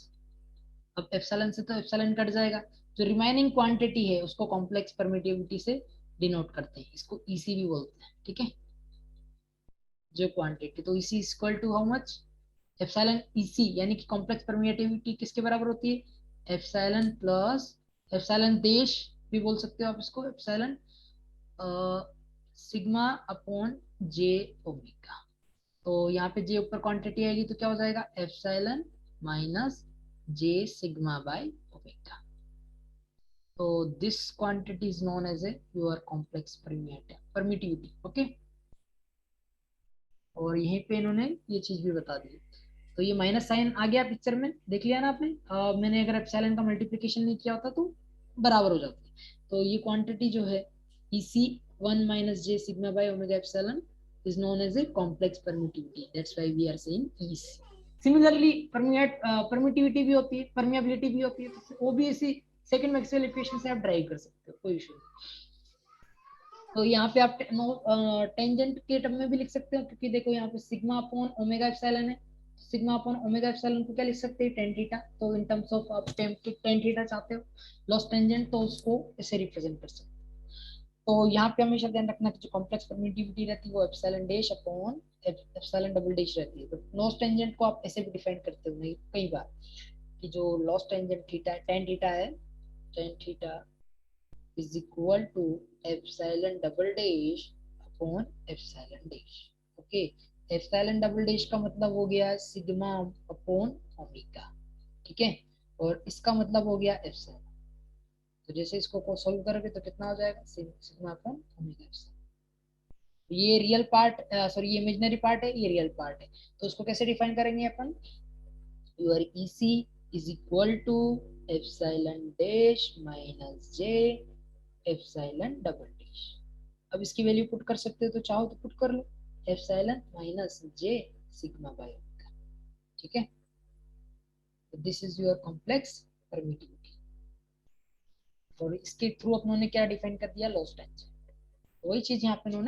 अब एप्सिलॉन से तो एप्सिलॉन कट जाएगा, जो रिमाइनिंग क्वांटिटी है उसको कॉम्प्लेक्स परमिटिविटी से डिनोट करते हैं, इसको ईसी भी बोलते हैं, ठीक है। जो क्वांटिटी, तो EC is equal to how much, epsilon EC, यानी कि कॉम्प्लेक्स परमिटिविटी किसके बराबर होती है, एप्सिलॉन प्लस एप्सिलॉन देश भी बोल सकते हो आप इसको, एप्सिलॉन सिग्मा अपॉन जे ओमेगा। तो यहाँ पे जे ऊपर क्वांटिटी आएगी तो क्या हो जाएगा, epsilon minus j sigma by omega. तो this quantity is known as a your complex permittivity, okay. और यहीं पे इन्होंने ये चीज भी बता दी, तो ये माइनस साइन आ गया पिक्चर में, देख लिया ना आपने। मैंने अगर एप्सिलॉन का मल्टीप्लिकेशन नहीं किया होता तो बराबर हो जाती। तो ये क्वांटिटी जो है EC 1 minus j sigma by omega epsilon is known as a complex permittivity, that's why we are saying EC. Similarly permittivity भी होती है, permeability भी होती है, तो वो भी इसी सेकंड मैक्सवेल इक्वेशन से आप ड्राइव कर सकते हो, कोई इशू नहीं। तो यहाँ पे आप टेंजेंट के टर्म में भी लिख सकते हो, क्योंकि देखो यहाँ पे सिग्मा अपॉन ओमेगा एप्सिलॉन है, सिग्मा अपॉन ओमेगा एप्सिलॉन को क्या लिख सकते हैं, टेन थीटा। तो इन टर्म्स ऑफ आप टेन थीटा चाहते हो लॉस टेंजेंट, तो उसको ऐसे रिप्रेजेंट कर सकते हो। तो यहाँ पे हमेशा ध्यान रखना कि जो कॉम्प्लेक्स परमिटिविटी रहती है वो epsilon dash upon epsilon double dash रहती है। तो लॉस टेंजेंट को आप ऐसे भी डिफाइन करते हो नहीं कई बार, कि जो loss tangent theta tan theta है, tan theta is equal to epsilon double dash upon epsilon dash, okay. epsilon double dash का मतलब हो गया सिग्मा अपॉन ओमेगा, ठीक है, और इसका मतलब हो गया एप्सिलॉन। तो जैसे इसको को सॉल्व करोगे तो कितना हो जाएगा, सिग्मा अपॉन ओमेगा एप्सिलॉन। ये रियल पार्ट, सॉरी ये इमेजिनरी पार्ट है, ये रियल पार्ट है, तो उसको कैसे डिफाइन करेंगे अपन, your EC is equal to epsilon dash minus j epsilon double dash. अब इसकी वैल्यू पुट कर सकते हो, तो चाहो तो पुट कर लो, epsilon minus j sigma by omega, ठीक है। This is your complex permittivity, और इसके थ्रू अपनों ने क्या डिफाइन कर दिया, लॉस टेंजेंट। वही चीज यहाँ पे उन्होंने